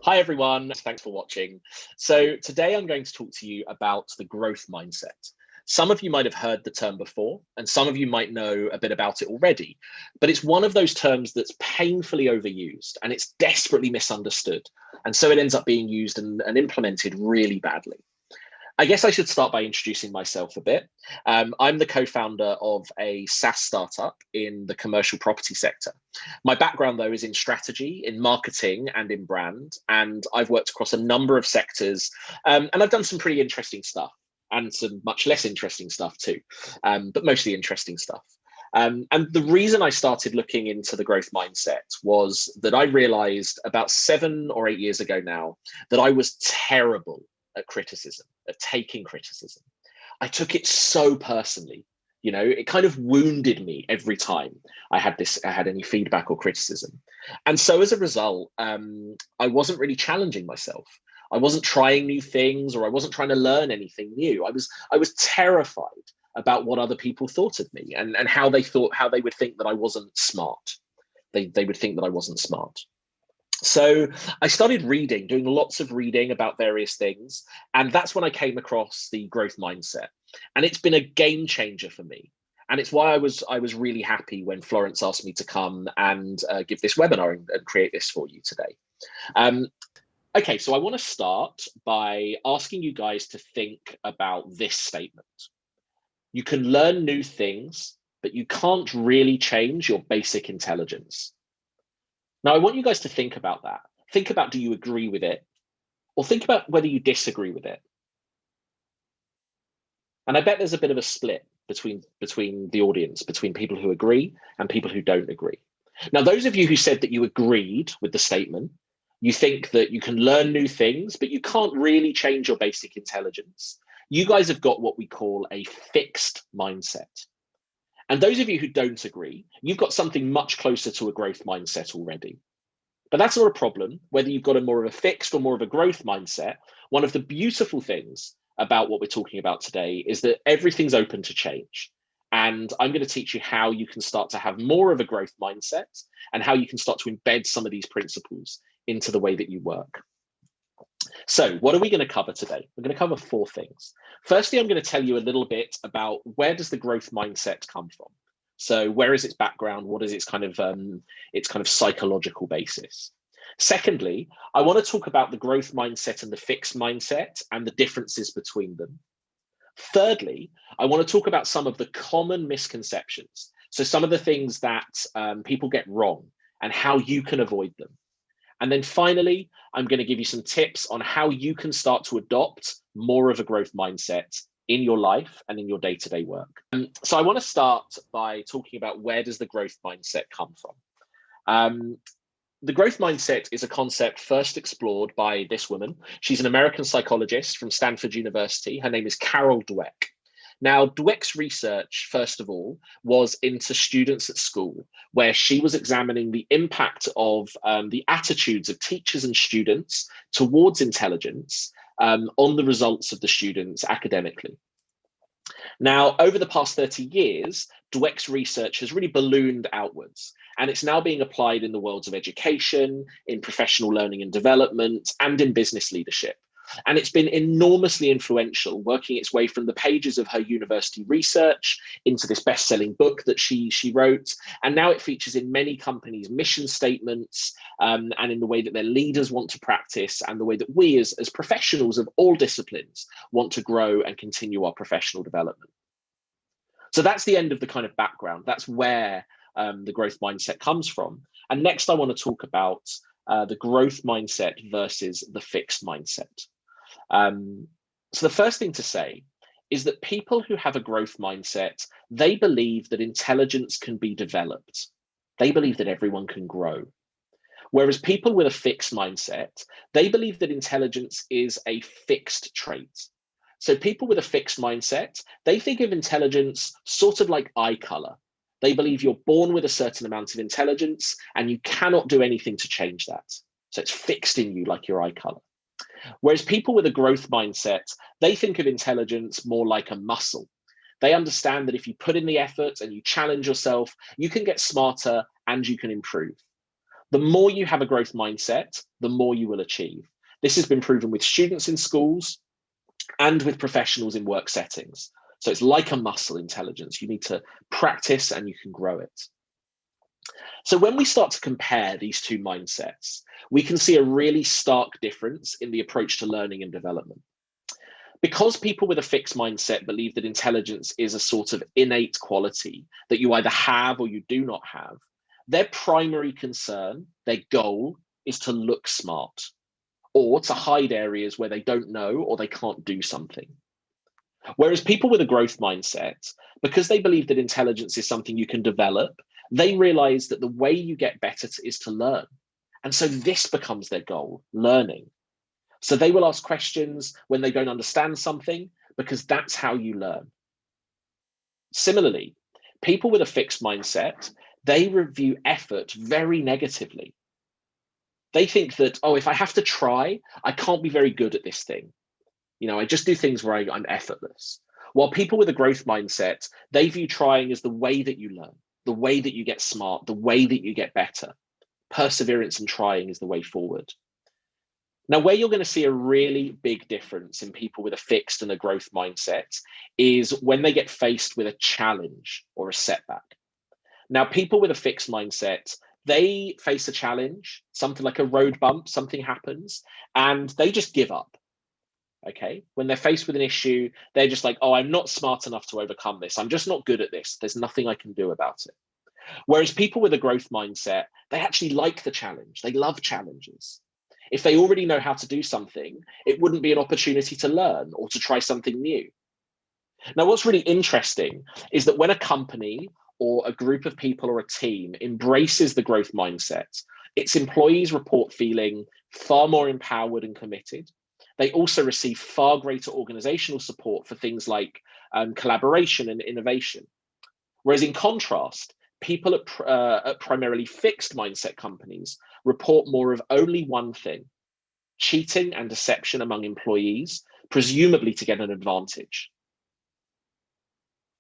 Hi, everyone. Thanks for watching. So today I'm going to talk to you about the growth mindset. Some of you might have heard the term before, and some of you might know a bit about it already, but it's one of those terms that's painfully overused and it's desperately misunderstood. And so it ends up being used and implemented really badly. I guess I should start by introducing myself a bit. I'm the co-founder of a SaaS startup in the commercial property sector. My background, though, is in strategy, in marketing, and in brand. And I've worked across a number of sectors, and I've done some pretty interesting stuff and some much less interesting stuff too, but mostly interesting stuff. And the reason I started looking into the growth mindset was that I realized about 7 or 8 years ago now that I was terrible at criticism, at taking criticism. I took it so personally. It kind of wounded me every time I had any feedback or criticism. And so as a result, I wasn't really challenging myself. I wasn't trying new things, or I wasn't trying to learn anything new. I was terrified about what other people thought of me and how they would think that I wasn't smart. They would think that I wasn't smart. So I started reading, doing lots of reading about various things. And that's when I came across the growth mindset. And it's been a game changer for me. And it's why I was really happy when Florence asked me to come and give this webinar and create this for you today. Okay, so I want to start by asking you guys to think about this statement. You can learn new things, but you can't really change your basic intelligence. Now, I want you guys to think about that. Think about, do you agree with it? Or think about whether you disagree with it. And I bet there's a bit of a split between the audience, between people who agree and people who don't agree. Now, those of you who said that you agreed with the statement, you think that you can learn new things, but you can't really change your basic intelligence. You guys have got what we call a fixed mindset. And those of you who don't agree, you've got something much closer to a growth mindset already. But that's not a problem, whether you've got a more of a fixed or more of a growth mindset. One of the beautiful things about what we're talking about today is that everything's open to change. And I'm going to teach you how you can start to have more of a growth mindset and how you can start to embed some of these principles into the way that you work. So what are we going to cover today? We're going to cover 4 things. Firstly, I'm going to tell you a little bit about where does the growth mindset come from? So where is its background? What is its kind of psychological basis? Secondly, I want to talk about the growth mindset and the fixed mindset and the differences between them. Thirdly, I want to talk about some of the common misconceptions. So some of the things that people get wrong and how you can avoid them. And then finally, I'm going to give you some tips on how you can start to adopt more of a growth mindset in your life and in your day-to-day work. So I want to start by talking about where does the growth mindset come from. The growth mindset is a concept first explored by this woman. She's an American psychologist from Stanford University. Her name is Carol Dweck. Now, Dweck's research, first of all, was into students at school, where she was examining the impact of the attitudes of teachers and students towards intelligence on the results of the students academically. Now, over the past 30 years, Dweck's research has really ballooned outwards, and it's now being applied in the worlds of education, in professional learning and development, and in business leadership. And it's been enormously influential, working its way from the pages of her university research into this best-selling book that she wrote. And now it features in many companies' mission statements and in the way that their leaders want to practice and the way that we as professionals of all disciplines want to grow and continue our professional development. So that's the end of the kind of background. That's where the growth mindset comes from. And next, I want to talk about the growth mindset versus the fixed mindset. So the first thing to say is that people who have a growth mindset, they believe that intelligence can be developed. They believe that everyone can grow. Whereas people with a fixed mindset, they believe that intelligence is a fixed trait. So people with a fixed mindset, they think of intelligence sort of like eye color. They believe you're born with a certain amount of intelligence and you cannot do anything to change that. So it's fixed in you like your eye color. Whereas people with a growth mindset, they think of intelligence more like a muscle. They understand that if you put in the effort and you challenge yourself, you can get smarter and you can improve. The more you have a growth mindset, the more you will achieve. This has been proven with students in schools and with professionals in work settings. So it's like a muscle, intelligence. You need to practice and you can grow it. So when we start to compare these two mindsets, we can see a really stark difference in the approach to learning and development. Because people with a fixed mindset believe that intelligence is a sort of innate quality that you either have or you do not have, their primary concern, their goal, is to look smart or to hide areas where they don't know or they can't do something. Whereas people with a growth mindset, because they believe that intelligence is something you can develop, they realize that the way you get better is to learn. And so this becomes their goal, learning. So they will ask questions when they don't understand something, because that's how you learn. Similarly, people with a fixed mindset, they review effort very negatively. They think that, oh, if I have to try, I can't be very good at this thing. I just do things where I'm effortless. While people with a growth mindset, they view trying as the way that you learn, the way that you get smart, the way that you get better. Perseverance and trying is the way forward. Now, where you're going to see a really big difference in people with a fixed and a growth mindset is when they get faced with a challenge or a setback. Now, people with a fixed mindset, they face a challenge, something like a road bump, something happens, and they just give up. Okay. When they're faced with an issue, they're just like, oh, I'm not smart enough to overcome this. I'm just not good at this. There's nothing I can do about it. Whereas people with a growth mindset, they actually like the challenge. They love challenges. If they already know how to do something, it wouldn't be an opportunity to learn or to try something new. Now, what's really interesting is that when a company or a group of people or a team embraces the growth mindset, its employees report feeling far more empowered and committed. They also receive far greater organizational support for things like collaboration and innovation. Whereas in contrast, people at primarily fixed mindset companies report more of only one thing: cheating and deception among employees, presumably to get an advantage.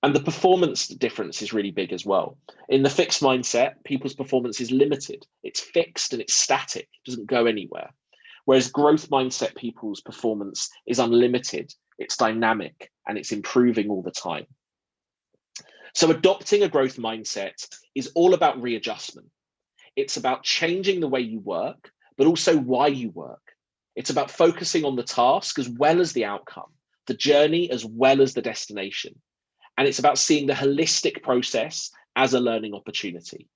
And the performance difference is really big as well. In the fixed mindset, people's performance is limited. It's fixed and it's static. It doesn't go anywhere. Whereas growth mindset people's performance is unlimited. It's dynamic and it's improving all the time. So adopting a growth mindset is all about readjustment. It's about changing the way you work, but also why you work. It's about focusing on the task as well as the outcome, the journey as well as the destination. And it's about seeing the holistic process as a learning opportunity.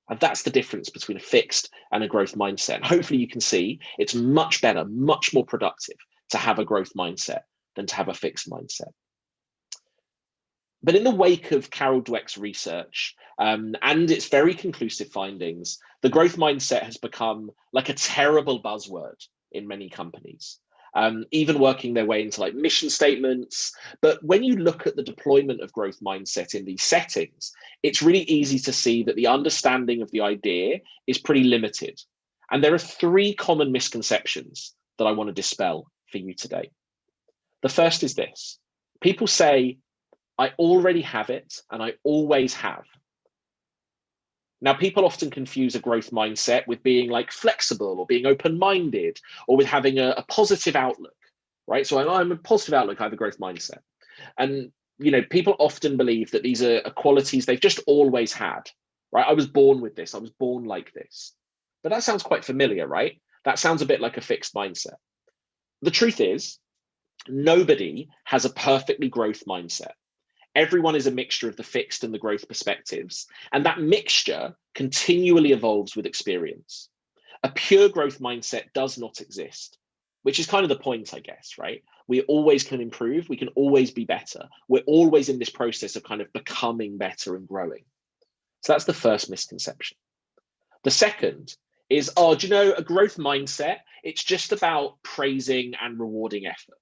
And that's the difference between a fixed and a growth mindset. And hopefully you can see it's much better, much more productive to have a growth mindset than to have a fixed mindset. But in the wake of Carol Dweck's research and its very conclusive findings, the growth mindset has become like a terrible buzzword in many companies, even working their way into like mission statements. But when you look at the deployment of growth mindset in these settings, it's really easy to see that the understanding of the idea is pretty limited. And there are three common misconceptions that I want to dispel for you today. The first is this: people say, I already have it and I always have. Now, people often confuse a growth mindset with being like flexible or being open-minded or with having a positive outlook, right? So I'm a positive outlook, I have a growth mindset. And, people often believe that these are qualities they've just always had, right? I was born with this. I was born like this. But that sounds quite familiar, right? That sounds a bit like a fixed mindset. The truth is, nobody has a perfectly growth mindset. Everyone is a mixture of the fixed and the growth perspectives, and that mixture continually evolves with experience. A pure growth mindset does not exist, which is kind of the point, I guess, right? We always can improve. We can always be better. We're always in this process of kind of becoming better and growing. So that's the first misconception. The second is, a growth mindset, it's just about praising and rewarding effort.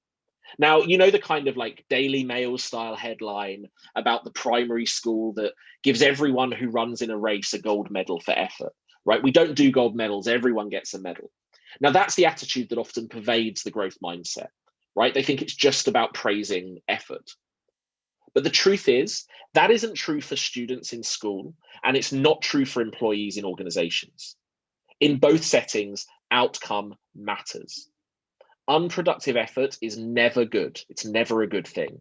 Now, the kind of like Daily Mail style headline about the primary school that gives everyone who runs in a race a gold medal for effort, right? We don't do gold medals, everyone gets a medal. Now, that's the attitude that often pervades the growth mindset, right? They think it's just about praising effort. But the truth is, that isn't true for students in school, and it's not true for employees in organizations. In both settings, outcome matters. Unproductive effort is never good. It's never a good thing.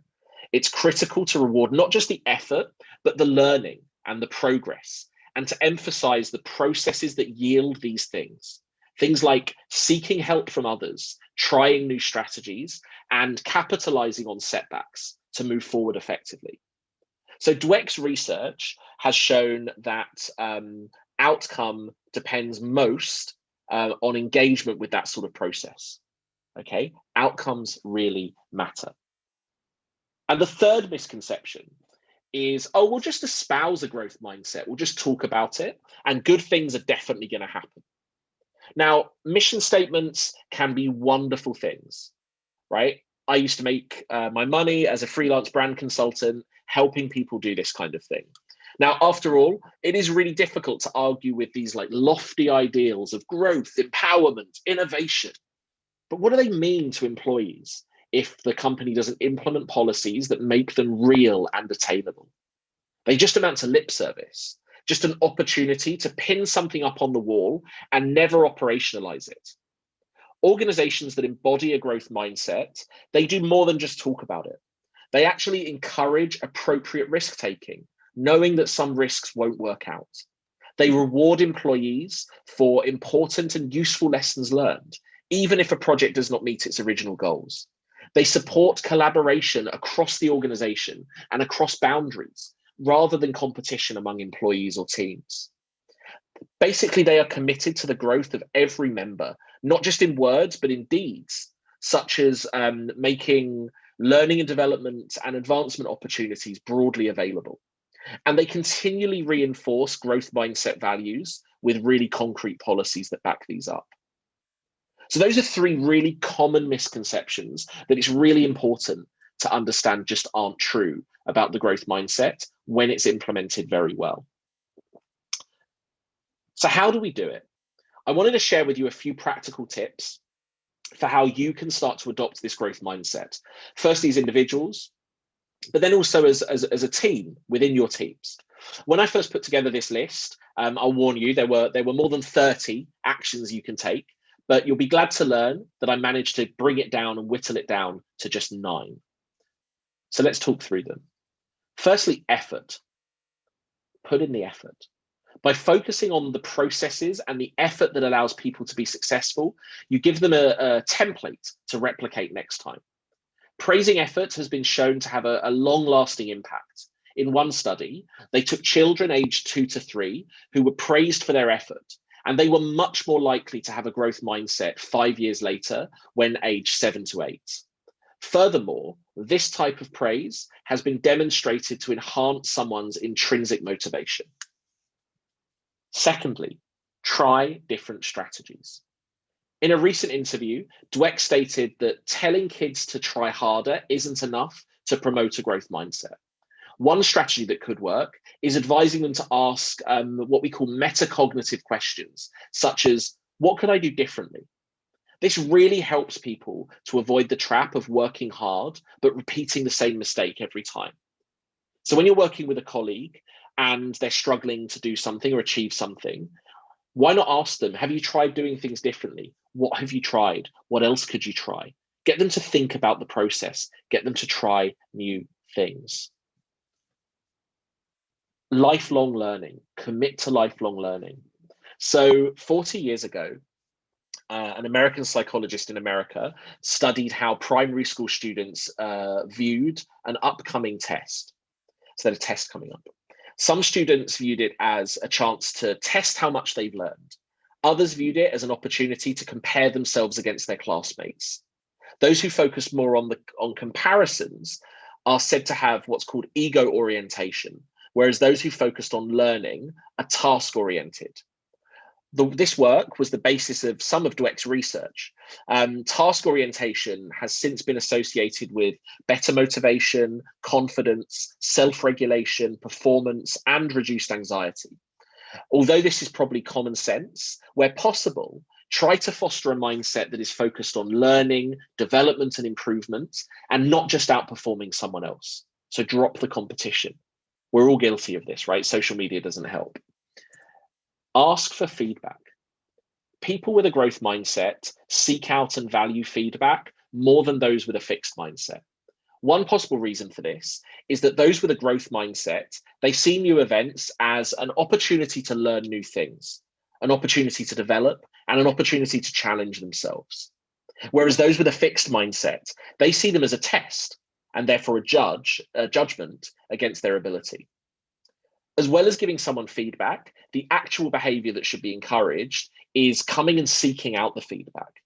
It's critical to reward not just the effort, but the learning and the progress, and to emphasize the processes that yield these things. Things like seeking help from others, trying new strategies, and capitalizing on setbacks to move forward effectively. So Dweck's research has shown that outcome depends most on engagement with that sort of process. Okay, outcomes really matter. And the third misconception is, oh, we'll just espouse a growth mindset. We'll just talk about it, and good things are definitely going to happen. Now, mission statements can be wonderful things, right? I used to make my money as a freelance brand consultant, helping people do this kind of thing. Now, after all, it is really difficult to argue with these like lofty ideals of growth, empowerment, innovation. But what do they mean to employees if the company doesn't implement policies that make them real and attainable? They just amount to lip service, just an opportunity to pin something up on the wall and never operationalize it. Organizations that embody a growth mindset, they do more than just talk about it. They actually encourage appropriate risk taking, knowing that some risks won't work out. They reward employees for important and useful lessons learned, even if a project does not meet its original goals. They support collaboration across the organization and across boundaries, rather than competition among employees or teams. Basically, they are committed to the growth of every member, not just in words, but in deeds, such as making learning and development and advancement opportunities broadly available. And they continually reinforce growth mindset values with really concrete policies that back these up. So those are three really common misconceptions that it's really important to understand just aren't true about the growth mindset when it's implemented very well. So how do we do it? I wanted to share with you a few practical tips for how you can start to adopt this growth mindset. Firstly, as individuals, but then also as a team within your teams. When I first put together this list, I'll warn you, there were more than 30 actions you can take, but you'll be glad to learn that I managed to bring it down and whittle it down to just 9. So let's talk through them. Firstly, effort. Put in the effort. By focusing on the processes and the effort that allows people to be successful, you give them a template to replicate next time. Praising effort has been shown to have a long-lasting impact. In one study, they took children aged 2 to 3 who were praised for their effort, and they were much more likely to have a growth mindset 5 years later when aged 7 to 8. Furthermore, this type of praise has been demonstrated to enhance someone's intrinsic motivation. Secondly, try different strategies. In a recent interview, Dweck stated that telling kids to try harder isn't enough to promote a growth mindset. One strategy that could work is advising them to ask what we call metacognitive questions, such as, what could I do differently? This really helps people to avoid the trap of working hard, but repeating the same mistake every time. So when you're working with a colleague and they're struggling to do something or achieve something, why not ask them, have you tried doing things differently? What have you tried? What else could you try? Get them to think about the process, get them to try new things. Lifelong learning, commit to lifelong learning. So 40 years ago, an American psychologist in America studied how primary school students viewed an upcoming test. So they had a test coming up. Some students viewed it as a chance to test how much they've learned. Others viewed it as an opportunity to compare themselves against their classmates. Those who focus more on comparisons are said to have what's called ego orientation, whereas those who focused on learning are task oriented. This work was the basis of some of Dweck's research. Task orientation has since been associated with better motivation, confidence, self-regulation, performance, and reduced anxiety. Although this is probably common sense, where possible, try to foster a mindset that is focused on learning, development, and improvement, and not just outperforming someone else. So drop the competition. We're all guilty of this, right? Social media doesn't help. Ask for feedback. People with a growth mindset seek out and value feedback more than those with a fixed mindset. One possible reason for this is that those with a growth mindset, they see new events as an opportunity to learn new things, an opportunity to develop, and an opportunity to challenge themselves. Whereas those with a fixed mindset, they see them as a test and therefore a judgment against their ability. As well as giving someone feedback, the actual behavior that should be encouraged is coming and seeking out the feedback.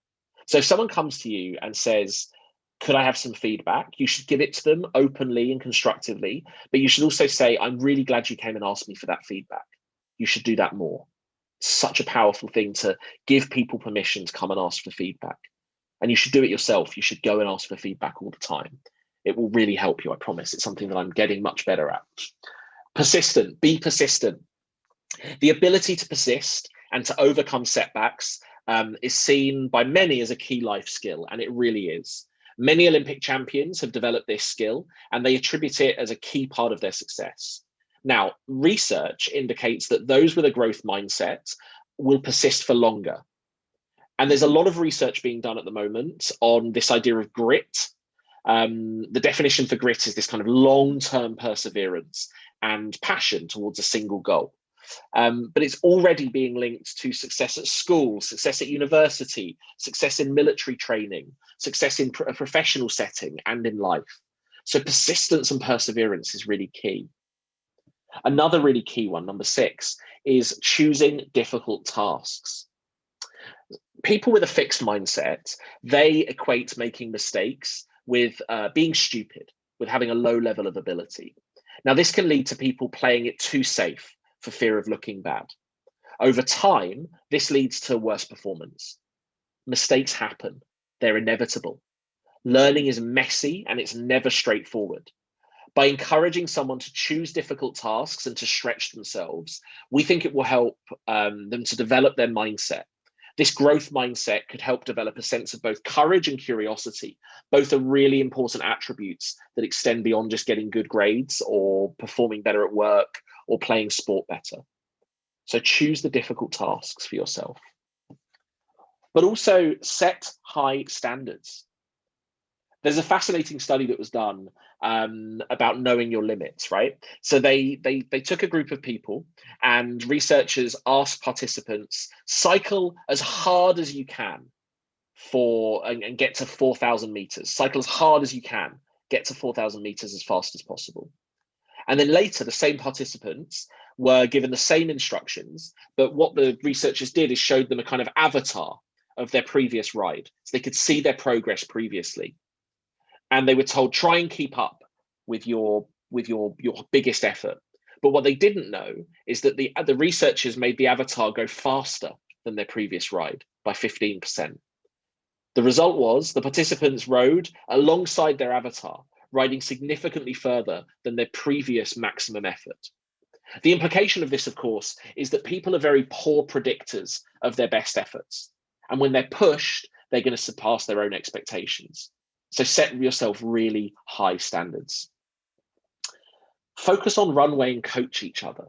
So if someone comes to you and says, could I have some feedback? You should give it to them openly and constructively, but you should also say, I'm really glad you came and asked me for that feedback. You should do that more. Such a powerful thing to give people permission to come and ask for feedback. And you should do it yourself. You should go and ask for feedback all the time. It will really help you, I promise. It's something that I'm getting much better at. Persistent, be persistent. The ability to persist and to overcome setbacks is seen by many as a key life skill, and it really is. Many Olympic champions have developed this skill, and they attribute it as a key part of their success. Now, research indicates that those with a growth mindset will persist for longer. And there's a lot of research being done at the moment on this idea of grit. The definition for grit is this kind of long-term perseverance and passion towards a single goal. But it's already being linked to success at school, success at university, success in military training, success in a professional setting and in life. So persistence and perseverance is really key. Another really key one, number 6, is choosing difficult tasks. People with a fixed mindset, they equate making mistakes with being stupid, with having a low level of ability. Now, this can lead to people playing it too safe for fear of looking bad. Over time, this leads to worse performance. Mistakes happen. They're inevitable. Learning is messy and it's never straightforward. By encouraging someone to choose difficult tasks and to stretch themselves, we think it will help them to develop their mindset. This growth mindset could help develop a sense of both courage and curiosity. Both are really important attributes that extend beyond just getting good grades or performing better at work or playing sport better. So choose the difficult tasks for yourself. But also set high standards. There's a fascinating study that was done about knowing your limits, right? So they took a group of people and researchers asked participants, cycle as hard as you can and get to 4,000 meters. Cycle as hard as you can, get to 4,000 meters as fast as possible. And then later, the same participants were given the same instructions, but what the researchers did is showed them a kind of avatar of their previous ride. So they could see their progress previously. And they were told, try and keep up with your biggest effort. But what they didn't know is that the researchers made the avatar go faster than their previous ride by 15%. The result was the participants rode alongside their avatar, riding significantly further than their previous maximum effort. The implication of this, of course, is that people are very poor predictors of their best efforts. And when they're pushed, they're going to surpass their own expectations. So set yourself really high standards. Focus on runway and coach each other.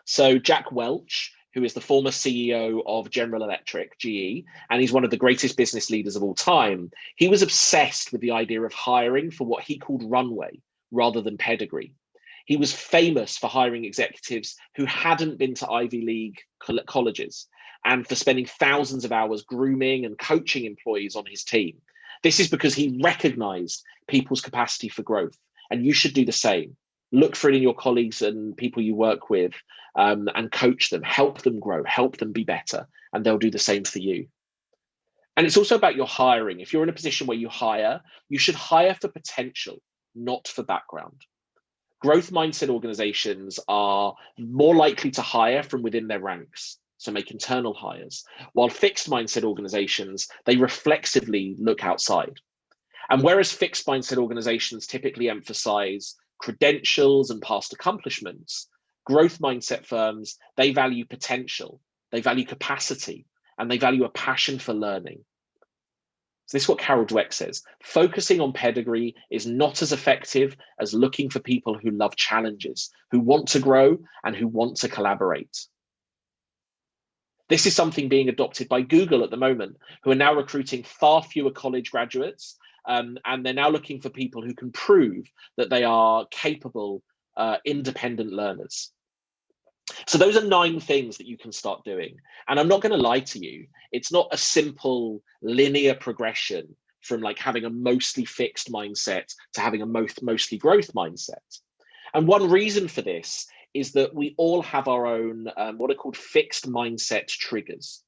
So Jack Welch, who is the former CEO of General Electric, GE, and he's one of the greatest business leaders of all time, he was obsessed with the idea of hiring for what he called runway rather than pedigree. He was famous for hiring executives who hadn't been to Ivy League colleges and for spending thousands of hours grooming and coaching employees on his team. This is because he recognized people's capacity for growth, and you should do the same. Look for it in your colleagues and people you work with and coach them, help them grow, help them be better, and they'll do the same for you. And it's also about your hiring. If you're in a position where you hire, you should hire for potential, not for background. Growth mindset organizations are more likely to hire from within their ranks, so make internal hires, while fixed mindset organizations, they reflexively look outside. And whereas fixed mindset organizations typically emphasize credentials and past accomplishments, growth mindset firms, they value potential, they value capacity, and they value a passion for learning. So this is what Carol Dweck says. Focusing on pedigree is not as effective as looking for people who love challenges, who want to grow and who want to collaborate. This is something being adopted by Google at the moment, who are now recruiting far fewer college graduates, and they're now looking for people who can prove that they are capable, independent learners. So those are 9 things that you can start doing. And I'm not going to lie to you, it's not a simple linear progression from like having a mostly fixed mindset to having a mostly growth mindset. And one reason for this is that we all have our own what are called fixed mindset triggers.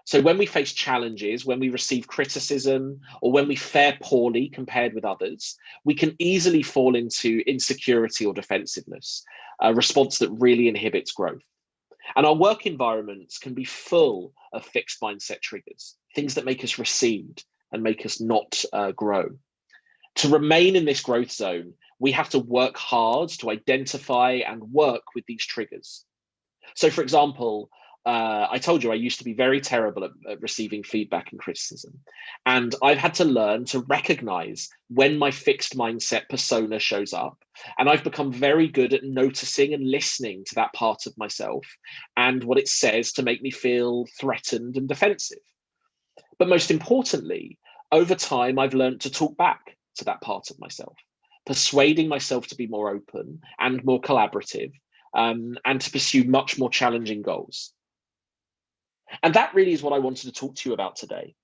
So when we face challenges, when we receive criticism, or when we fare poorly compared with others, we can easily fall into insecurity or defensiveness, a response that really inhibits growth. And our work environments can be full of fixed mindset triggers, things that make us recede and make us not grow. To remain in this growth zone, we have to work hard to identify and work with these triggers. So, for example, I told you I used to be very terrible at receiving feedback and criticism. And I've had to learn to recognize when my fixed mindset persona shows up. And I've become very good at noticing and listening to that part of myself and what it says to make me feel threatened and defensive. But most importantly, over time, I've learned to talk back to that part of myself, persuading myself to be more open and more collaborative, and to pursue much more challenging goals. And that really is what I wanted to talk to you about today.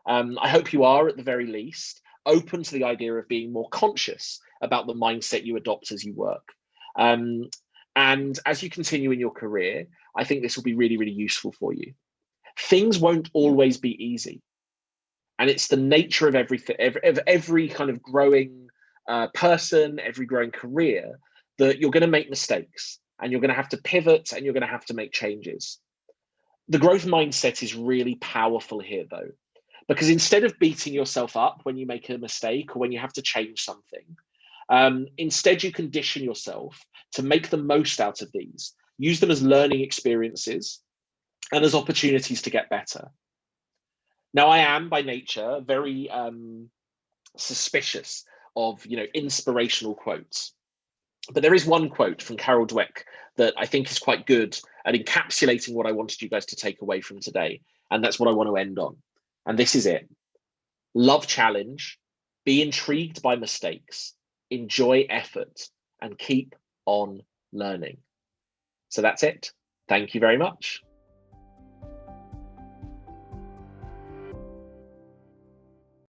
I hope you are, at the very least, open to the idea of being more conscious about the mindset you adopt as you work. And as you continue in your career, I think this will be really, really useful for you. Things won't always be easy. And it's the nature of every kind of growing person, every growing career, that you're going to make mistakes and you're going to have to pivot and you're going to have to make changes. The growth mindset is really powerful here, though, because instead of beating yourself up when you make a mistake or when you have to change something, instead you condition yourself to make the most out of these, use them as learning experiences and as opportunities to get better. Now, I am by nature very suspicious of inspirational quotes. But there is one quote from Carol Dweck that I think is quite good at encapsulating what I wanted you guys to take away from today. And that's what I want to end on. And this is it. Love challenge, be intrigued by mistakes, enjoy effort, and keep on learning. So that's it. Thank you very much.